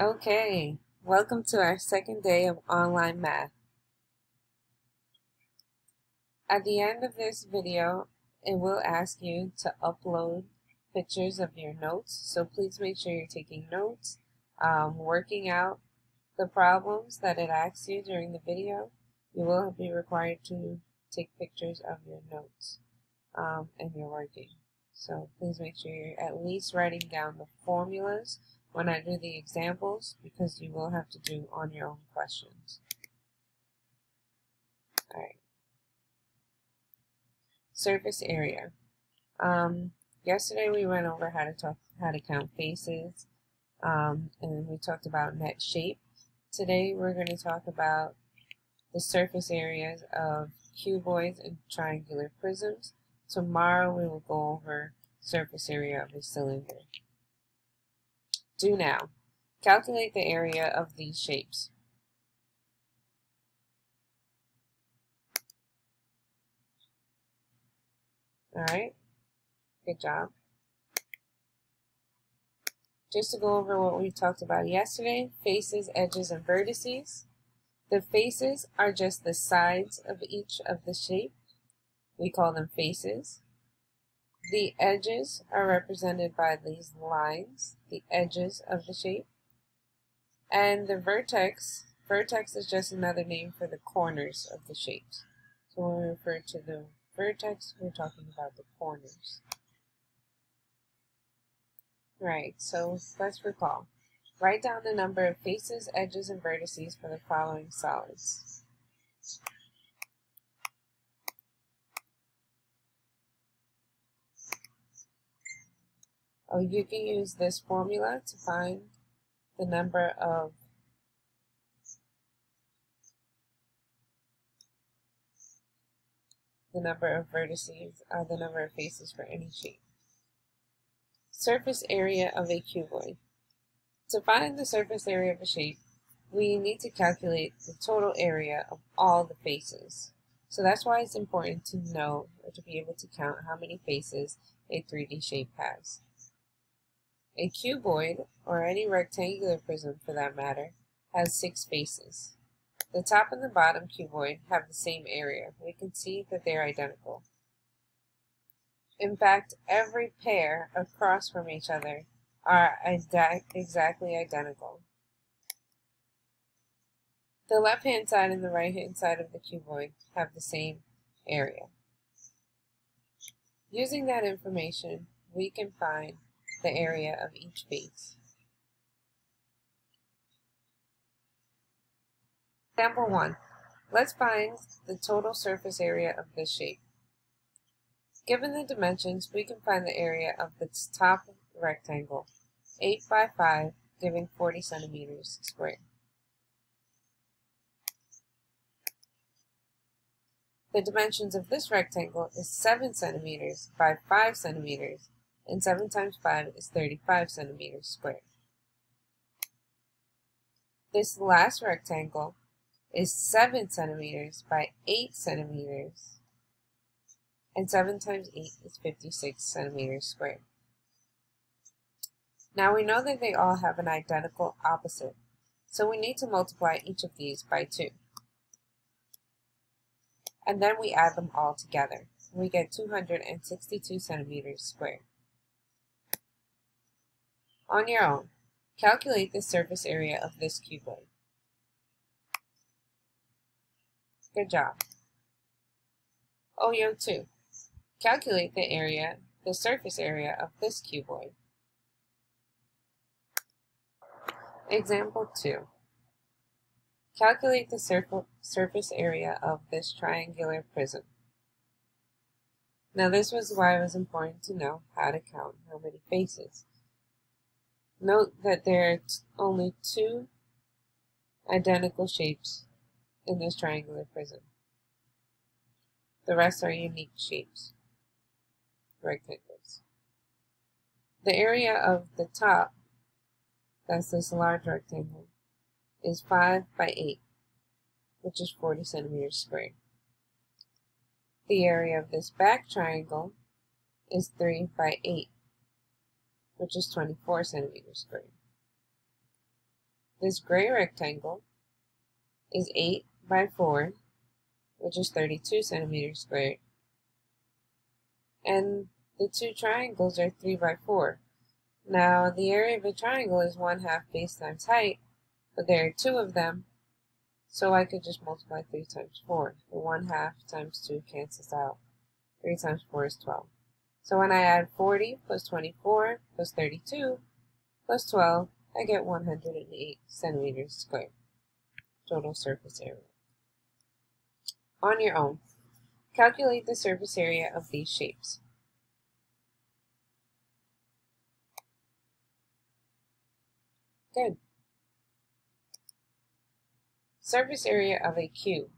Okay, welcome to our second day of online math. At the end of this video, it will ask you to upload pictures of your notes, so please make sure you're taking notes, working out the problems that it asks you during the video. You will be required to take pictures of your notes and your working. So please make sure you're at least writing down the formulas when I do the examples, because you will have to do on your own questions. Alright. Surface area. Yesterday we went over how to count faces, and we talked about net shape. Today we're going to talk about the surface areas of cuboids and triangular prisms. Tomorrow we will go over surface area of a cylinder. Do now. Calculate the area of these shapes. Alright, good job. Just to go over what we talked about yesterday, faces, edges, and vertices. The faces are just the sides of each of the shape. We call them faces. The edges are represented by these lines, the edges of the shape. And the vertex is just another name for the corners of the shapes. So when we refer to the vertex, we're talking about the corners. Right, so let's recall. Write down the number of faces, edges, and vertices for the following solids. Oh, you can use this formula to find the number of vertices, the number of faces for any shape. Surface area of a cuboid. To find the surface area of a shape, we need to calculate the total area of all the faces. So that's why it's important to know or to be able to count how many faces a 3D shape has. A cuboid, or any rectangular prism for that matter, has 6 faces. The top and the bottom cuboid have the same area. We can see that they're identical. In fact, every pair across from each other are exactly identical. The left-hand side and the right-hand side of the cuboid have the same area. Using that information, we can find the area of each face. Example 1. Let's find the total surface area of this shape. Given the dimensions, we can find the area of the top rectangle, 8 by 5, giving 40 centimeters squared. The dimensions of this rectangle is 7 centimeters by 5 centimeters, and 7 times 5 is 35 centimeters squared. This last rectangle is 7 centimeters by 8 centimeters, and 7 times 8 is 56 centimeters squared. Now we know that they all have an identical opposite, so we need to multiply each of these by 2. And then we add them all together. We get 262 centimeters squared. On your own, calculate the surface area of this cuboid. Good job. Yo 2. Calculate the surface area of this cuboid. Example 2. Calculate the surface area of this triangular prism. Now this was why it was important to know how to count how many faces. Note that there are only 2 identical shapes in this triangular prism. The rest are unique shapes, rectangles. The area of the top, that's this large rectangle, is 5 by 8, which is 40 centimeters squared. The area of this back triangle is 3 by 8, which is 24 centimeters squared. this gray rectangle is 8 by 4, which is 32 centimeters squared. And the two triangles are 3 by 4. Now, the area of a triangle is 1/2 base times height, but there are two of them, so I could just multiply 3 times 4. The 1/2 times 2 cancels out. 3 times 4 is 12. So when I add 40 plus 24 plus 32 plus 12, I get 108 centimeters squared. Total surface area. On your own, calculate the surface area of these shapes. Good. Surface area of a cube.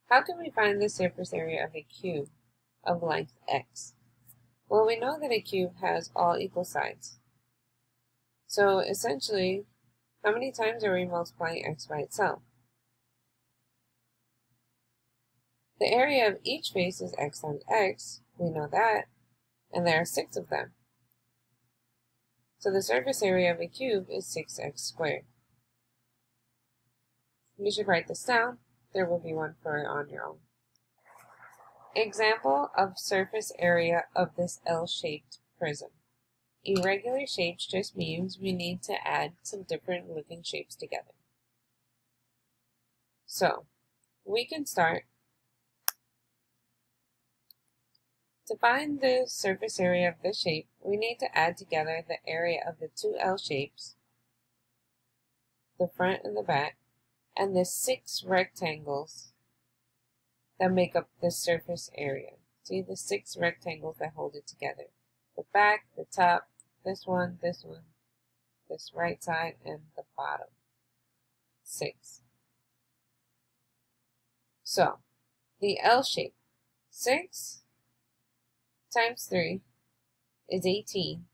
How can we find the surface area of a cube of length x? Well, we know that a cube has all equal sides. So essentially, how many times are we multiplying x by itself? The area of each face is x times x, we know that, and there are 6 of them. So the surface area of a cube is 6x squared. You should write this down. There will be one for on your own. Example of surface area of this L-shaped prism. Irregular shapes just means we need to add some different looking shapes together. So, we can start. To find the surface area of this shape, we need to add together the area of the two L shapes, the front and the back, and the 6 rectangles that make up the surface area. See the 6 rectangles that hold it together. The back, the top, this one, this right side, and the bottom. 6. So, the L shape, 6 times 3 is 18.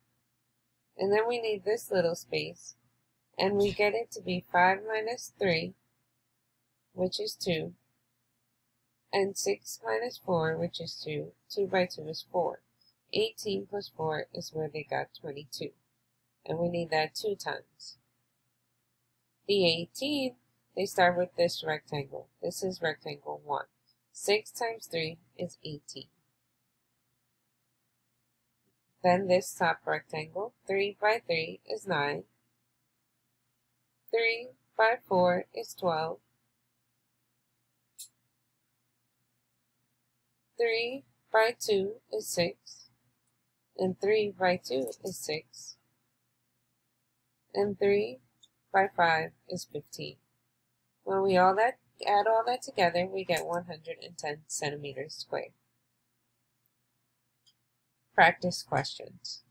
And then we need this little space, and we get it to be 5 minus 3, which is 2, and 6 minus 4, which is 2. 2 by 2 is 4. 18 plus 4 is where they got 22. And we need that 2 times. The 18, they start with this rectangle. This is rectangle 1. 6 times 3 is 18. Then this top rectangle, 3 by 3 is 9. 3 by 4 is 12. 3 by 2 is 6. And 3 by 2 is 6. And 3 by 5 is 15. When we add all that together, we get 110 centimeters squared. Practice questions.